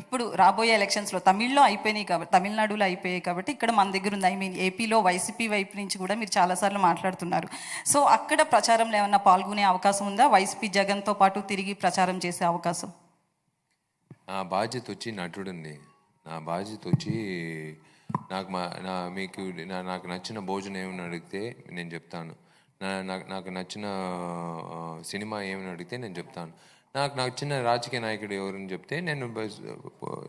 ఇప్పుడు రాబోయే ఎలక్షన్స్లో తమిళ్లో అయిపోయినాయి కాబట్టి, తమిళనాడులో అయిపోయాయి కాబట్టి ఇక్కడ మన దగ్గర ఉంది. ఐ మీన్ ఏపీలో వైసీపీ వైపు నుంచి కూడా మీరు చాలాసార్లు మాట్లాడుతున్నారు. సో అక్కడ ప్రచారంలో ఏమన్నా పాల్గొనే అవకాశం ఉందా? వైసీపీ జగన్తో పాటు తిరిగి ప్రచారం చేసే అవకాశం? నా బాధ్యత వచ్చి నటుడండి. నా బాధ్యత వచ్చి నాకు నచ్చిన భోజనం ఏమని అడిగితే నేను చెప్తాను. నాకు నచ్చిన సినిమా ఏమని అడిగితే నేను చెప్తాను. నాకు నచ్చిన రాజకీయ నాయకుడు ఎవరని చెప్తే నేను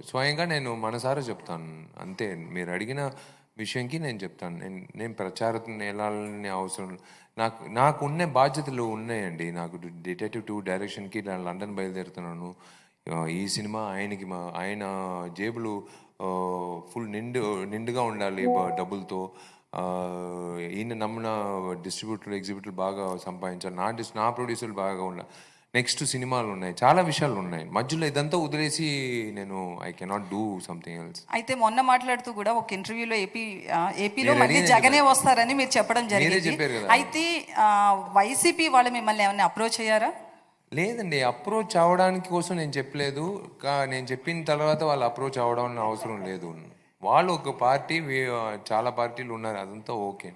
స్వయంగా నేను మనసారా చెప్తాను. అంతే, మీరు అడిగిన విషయంకి నేను చెప్తాను. నేను ప్రచారం వెళ్ళాలని అవసరం. నాకు ఉన్న బాధ్యతలు ఉన్నాయండి. నాకు డిటెక్టివ్ 2 డైరెక్షన్కి లండన్ బయలుదేరుతున్నాను. ఈ సినిమా ఆయన జేబులు ఫుల్ నిండుగా ఉండాలి డబ్బులతో. ఈయన నమ్మిన డిస్ట్రిబ్యూటర్లు ఎగ్జిబ్యూటర్లు బాగా సంపాదించాలి. నా ప్రొడ్యూసర్లు బాగా ఉండాలి. నెక్స్ట్ సినిమాలు ఉన్నాయి, చాలా విషయాలు ఉన్నాయి. మధ్యలో ఇదంతా వదిలేసి నేను I cannot do something else. అయితే మొన్న మాట్లాడుతూ కూడా ఒక ఇంటర్వ్యూలో ఏపీలో మళ్ళీ జగనే వస్తారని మీరు చెప్పడం జరిగింది. అయితే వైసీపీ వాళ్ళు మిమ్మల్ని ఏమైనా అప్రోచ్ అయ్యారా? లేదండి, అప్రోచ్ అవ్వడానికి కోసం నేను చెప్పలేదు. నేను చెప్పిన తర్వాత వాళ్ళు అప్రోచ్ అవ్వడం అవసరం లేదు. వాళ్ళు ఒక పార్టీ, చాలా పార్టీలు ఉన్నారు, అదంతా ఓకే.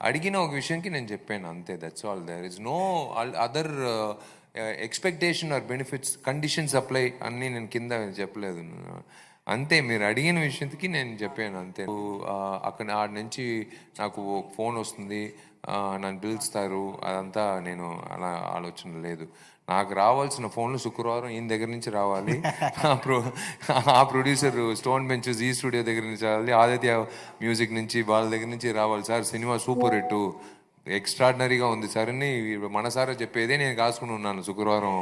అడిగిన ఒక విషయంకి నేను చెప్పాను అంతే. That's all. There is no other expectation or benefits, conditions apply అన్నీ నేను కింద చెప్పలేదు. అంతే, మీరు అడిగిన విషయంకి నేను చెప్పాను అంతే. అక్కడ ఆడ నుంచి నాకు ఫోన్ వస్తుంది, నన్ను పిలుస్తారు, అదంతా నేను అలా ఆలోచన లేదు. నాకు రావాల్సిన ఫోన్లు శుక్రవారం ఈయన దగ్గర నుంచి రావాలి, ఆ ప్రొడ్యూసర్ స్టోన్ బెంచెస్ ఈ స్టూడియో దగ్గర నుంచి రావాలి, ఆదిత్య మ్యూజిక్ నుంచి వాళ్ళ దగ్గర నుంచి రావాలి. సార్ సినిమా సూపర్ హిట్, ఎక్స్ట్రాడినరీగా ఉంది సార్ అని మనసారా చెప్పేదే నేను కాసుకుని ఉన్నాను. శుక్రవారం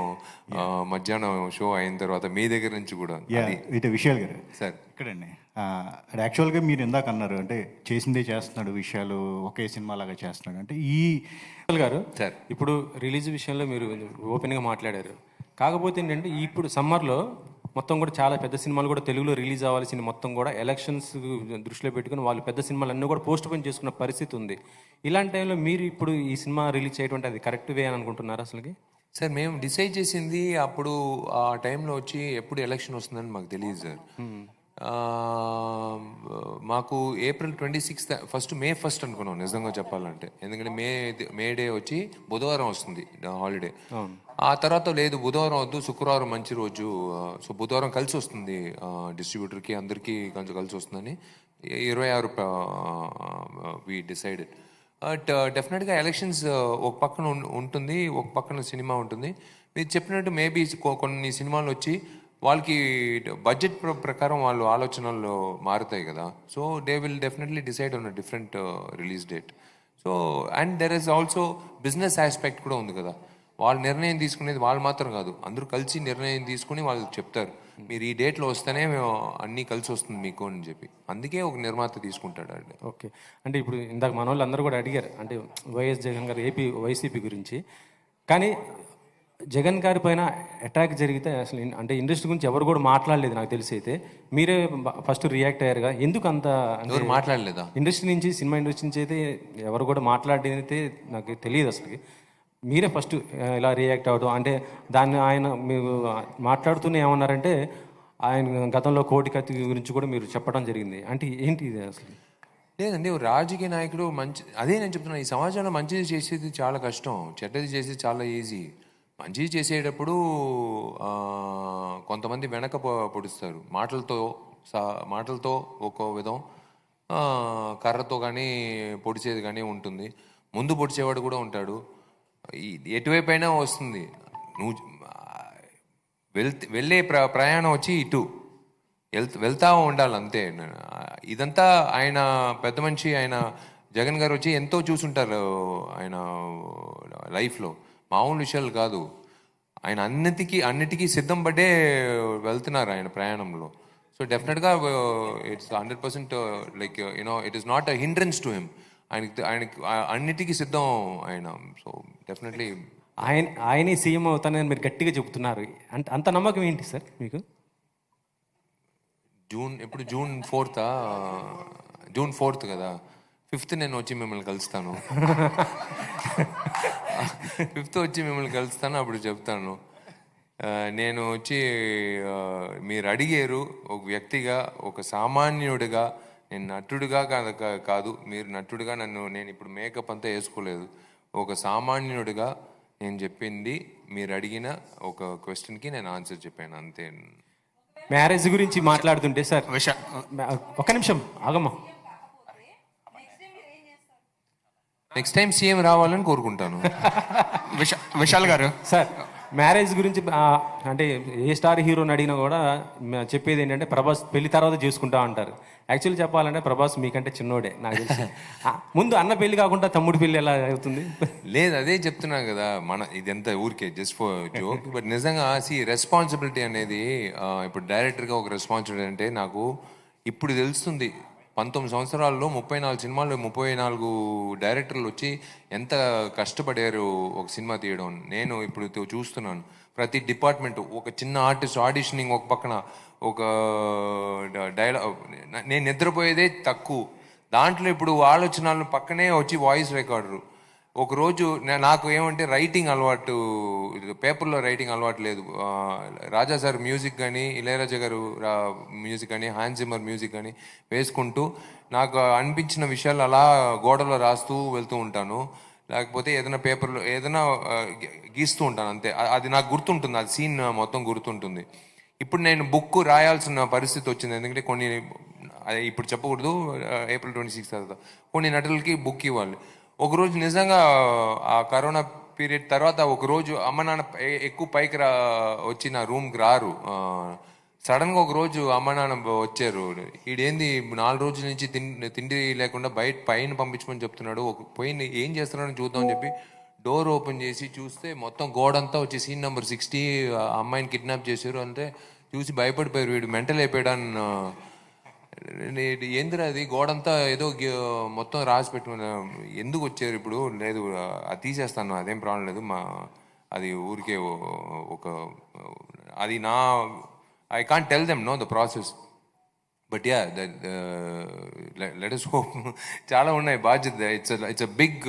మధ్యాహ్నం షో అయిన తర్వాత మీ దగ్గర నుంచి కూడా. ఇది విషయాలు గారు సార్ ఇక్కడండి. యాక్చువల్గా మీరు ఇందాక అన్నారు అంటే చేసిందే చేస్తున్నాడు, విషయాలు ఒకే సినిమా లాగా చేస్తున్నాడు అంటే ఈ గారు సార్ ఇప్పుడు రిలీజ్ విషయంలో మీరు ఓపెన్గా మాట్లాడారు. కాకపోతే ఏంటంటే ఇప్పుడు సమ్మర్లో మొత్తం కూడా చాలా పెద్ద సినిమాలు కూడా తెలుగులో రిలీజ్ అవ్వాల్సిన మొత్తం కూడా ఎలక్షన్స్ దృష్టిలో పెట్టుకుని వాళ్ళు పెద్ద సినిమాలు అన్నీ కూడా పోస్ట్ పోన్ చేసుకున్న పరిస్థితి ఉంది. ఇలాంటి టైంలో మీరు ఇప్పుడు ఈ సినిమా రిలీజ్ చేయడం అది కరెక్ట్ వే అని అనుకుంటున్నారు అసలుకి? సార్ మేము డిసైడ్ చేసింది అప్పుడు ఆ టైంలో వచ్చి ఎప్పుడు ఎలక్షన్ వస్తుందని మాకు తెలియదు సార్. మాకు ఏప్రిల్ 26 ఫస్ట్ మే 1 అనుకున్నాం నిజంగా చెప్పాలంటే. ఎందుకంటే మే డే వచ్చి బుధవారం వస్తుంది హాలిడే. ఆ తర్వాత లేదు, బుధవారం వద్దు, శుక్రవారం మంచి రోజు, సో బుధవారం కలిసి వస్తుంది డిస్ట్రిబ్యూటర్కి అందరికీ కొంచెం కలిసి వస్తుందని 26 వి డిసైడెడ్. బట్ డెఫినెట్గా ఎలక్షన్స్ ఒక పక్కన ఉంటుంది, ఒక పక్కన సినిమా ఉంటుంది. మీరు చెప్పినట్టు మేబీ కొన్ని సినిమాలు వచ్చి వాళ్ళకి బడ్జెట్ ప్రకారం వాళ్ళు ఆలోచనలు మారుతాయి కదా. So they will definitely decide on a different release date. So and there is also business aspect కూడా ఉంది కదా. వాళ్ళు నిర్ణయం తీసుకునేది వాళ్ళు మాత్రం కాదు, అందరూ కలిసి నిర్ణయం తీసుకుని వాళ్ళు చెప్తారు మీరు ఈ డేట్లో వస్తేనే అన్నీ కలిసి వస్తుంది మీకు అని చెప్పి. అందుకే ఒక నిర్మాత తీసుకుంటాడు అండి. ఓకే, అంటే ఇప్పుడు ఇందాక మన వాళ్ళు అందరూ కూడా అడిగారు అంటే వైఎస్ జగన్ గారు ఏపీ వైసీపీ గురించి. కానీ జగన్ గారి పైన అటాక్ జరిగితే అసలు అంటే ఇండస్ట్రీ గురించి ఎవరు కూడా మాట్లాడలేదు నాకు తెలిసి. అయితే మీరే ఫస్ట్ రియాక్ట్ అయ్యారుగా, ఎందుకు అంత ఎవరు మాట్లాడలేదా? ఇండస్ట్రీ నుంచి, సినిమా ఇండస్ట్రీ నుంచి అయితే ఎవరు కూడా మాట్లాడేదైతే నాకు తెలియదు అసలు. మీరే ఫస్ట్ ఇలా రియాక్ట్ అవ్వడం అంటే దాన్ని ఆయన మీరు మాట్లాడుతూనే ఏమన్నారంటే ఆయన గతంలో కోటి కత్తి గురించి కూడా మీరు చెప్పడం జరిగింది. అంటే ఏంటి ఇది అసలు? లేదండి, రాజకీయ నాయకుడు అదే నేను చెప్తున్నాను, ఈ సమాజంలో మంచిది చేసేది చాలా కష్టం, చెడ్డది చేసేది చాలా ఈజీ. మంచిది చేసేటప్పుడు కొంతమంది వెనక పొడుస్తారు, మాటలతో ఒక విధం, కర్రతో కానీ పొడిచేది కానీ ఉంటుంది, ముందు పొడిచేవాడు కూడా ఉంటాడు. ఎటువైపు అయినా వస్తుంది. నువ్వు వెళ్ళే ప్రయాణం వచ్చి ఇటు వెళ్తా ఉండాలి అంతే. ఇదంతా ఆయన పెద్ద మనిషి, ఆయన జగన్ గారు వచ్చి ఎంతో చూసుంటారు ఆయన లైఫ్లో, మామూలు విషయాలు కాదు. ఆయన అన్నిటికీ సిద్ధం పడ్డే వెళ్తున్నారు ఆయన ప్రయాణంలో. సో డెఫినెట్గా it's 100% like you know it is not a hindrance to him. ఆయనకి అన్నిటికీ సిద్ధం ఆయన. సో డెఫినెట్లీ ఆయనే సీఎం అవుతానని మీరు గట్టిగా చెబుతున్నారు. అంటే అంత నమ్మకం ఏంటి సార్ మీకు? జూన్ 4th కదా, 5th నేను వచ్చి మిమ్మల్ని కలుస్తాను. 5th వచ్చి మిమ్మల్ని కలుస్తాను, అప్పుడు చెప్తాను. నేను వచ్చి మీరు అడిగారు ఒక వ్యక్తిగా, ఒక సామాన్యుడిగా, నేను నటుడిగా కాదు, మీరు నటుడిగా నేను ఇప్పుడు మేకప్ అంతా వేసుకోలేదు. ఒక సామాన్యుడిగా నేను చెప్పింది, మీరు అడిగిన ఒక క్వశ్చన్కి నేను ఆన్సర్ చెప్పాను అంతే. మ్యారేజ్ గురించి మాట్లాడుతుంటే సార్, ఒక్క నిమిషం ఆగమ్మా. నెక్స్ట్ టైం సీఎం రావాలని కోరుకుంటాను. విశాల్ గారు సార్, మ్యారేజ్ గురించి అంటే ఏ స్టార్ హీరోని అడిగినా కూడా చెప్పేది ఏంటంటే ప్రభాస్ పెళ్లి తర్వాత చేసుకుంటా అంటారు. యాక్చువల్లీ చెప్పాలంటే ప్రభాస్ మీకంటే చిన్నోడే నాకు తెలిసి. ముందు అన్న పెళ్లి కాకుండా తమ్ముడు పెళ్లి ఎలా అవుతుంది? లేదు, అదే చెప్తున్నా కదా, ఇదంతా ఊరికే జస్ట్ ఫర్ జోక్. బట్ నిజంగా రెస్పాన్సిబిలిటీ అనేది, ఇప్పుడు డైరెక్టర్గా ఒక రెస్పాన్సిబిలిటీ అంటే నాకు ఇప్పుడు తెలుస్తుంది. 19 సంవత్సరాల్లో 34 సినిమాలు, 34 డైరెక్టర్లు వచ్చి ఎంత కష్టపడారు ఒక సినిమా తీయడం. నేను ఇప్పుడు చూస్తున్నాను ప్రతి డిపార్ట్మెంట్, ఒక చిన్న ఆర్టిస్ట్ ఆడిషనింగ్ ఒక పక్కన, ఒక డైలాగ్, నేను నిద్రపోయేదే తక్కువ దాంట్లో ఇప్పుడు ఆలోచనలు పక్కనే వచ్చి వాయిస్ రికార్డరు. ఒకరోజు నాకు ఏమంటే రైటింగ్ అలవాటు, పేపర్లో రైటింగ్ అలవాటు లేదు. రాజా సార్ మ్యూజిక్ కానీ, ఇళయరాజా గారు మ్యూజిక్ కానీ, హ్యాన్స్ జిమ్మర్ మ్యూజిక్ కానీ వేసుకుంటూ నాకు అనిపించిన విషయాలు అలా గోడలో రాస్తూ వెళ్తూ ఉంటాను. లేకపోతే ఏదైనా పేపర్లో ఏదైనా గీస్తూ ఉంటాను అంతే. అది నాకు గుర్తుంటుంది, అది సీన్ మొత్తం గుర్తుంటుంది. ఇప్పుడు నేను బుక్ రాయాల్సిన పరిస్థితి వచ్చింది, ఎందుకంటే కొన్ని ఇప్పుడు చెప్పకూడదు, April 26 తర్వాత కొన్ని నటులకి బుక్ ఇవ్వాలి. ఒకరోజు నిజంగా ఆ కరోనా పీరియడ్ తర్వాత ఒకరోజు అమ్మ నాన్న ఎక్కువ పైకి వచ్చి నా రూమ్కి రారు. సడన్గా ఒకరోజు అమ్మ నాన్న వచ్చారు. ఈడేంది 4 రోజుల నుంచి తిండి లేకుండా పైన పంపించమని చెప్తున్నాడు, పోయి ఏం చేస్తున్నాడని చూద్దామని చెప్పి డోర్ ఓపెన్ చేసి చూస్తే మొత్తం గోడంతా వచ్చి సీన్ నెంబర్ 60 అమ్మాయిని కిడ్నాప్ చేశారు. అంటే చూసి భయపడిపోయారు, వీడు మెంటల్ అయిపోయాడని. ఏందిరా అది గోడంతా ఏదో మొత్తం రాసి పెట్టుకున్నా, ఎందుకు వచ్చారు ఇప్పుడు? లేదు అది తీసేస్తాను, అదేం ప్రాబ్లం లేదు, అది ఊరికే ఒక అది I can't tell them know the process. But yeah let us hope. చాలా ఉన్నాయి బాధ్యత. It's a big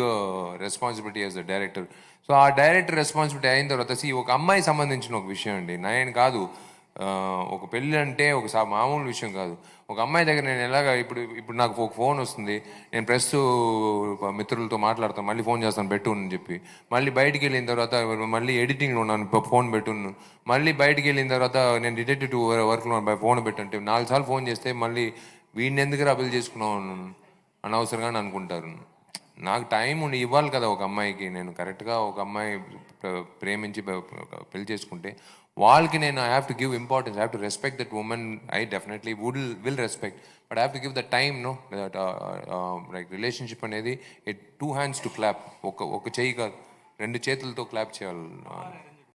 responsibility as a director. So ఆ డైరెక్టర్ రెస్పాన్సిబిలిటీ అయిన తర్వాత ఒక అమ్మాయి సంబంధించిన ఒక విషయం అండి, నేను కాదు, ఒక పెళ్ళి అంటే ఒక మామూలు విషయం కాదు. ఒక అమ్మాయి దగ్గర నేను ఎలాగ ఇప్పుడు నాకు ఒక ఫోన్ వస్తుంది, నేను ప్రెస్ మిత్రులతో మాట్లాడతాను, మళ్ళీ ఫోన్ చేస్తాను పెట్టు అని చెప్పి, మళ్ళీ బయటికి వెళ్ళిన తర్వాత మళ్ళీ ఎడిటింగ్లో ఉన్నాను ఫోన్ పెట్టును, మళ్ళీ బయటికి వెళ్ళిన తర్వాత నేను డిటెక్టివ్ వర్క్లో ఫోన్ పెట్టంటే 4 సార్లు ఫోన్ చేస్తే మళ్ళీ వీడిని ఎందుకు అభిల్ చేసుకున్నావు అనవసరంగా అనుకుంటారు. నాకు టైం ఇవ్వాలి కదా ఒక అమ్మాయికి. నేను కరెక్ట్గా ఒక అమ్మాయి ప్రేమించి పెళ్లి చేసుకుంటే వాళ్ళకి నేను I have to give importance, I have to respect that women. I definitely will respect, but I have to give the time. Know that like relationship అనేది 2 hands to clap, ఒక చెయ్యి కాదు 2 చేతులతో క్లాప్ చేయాలి.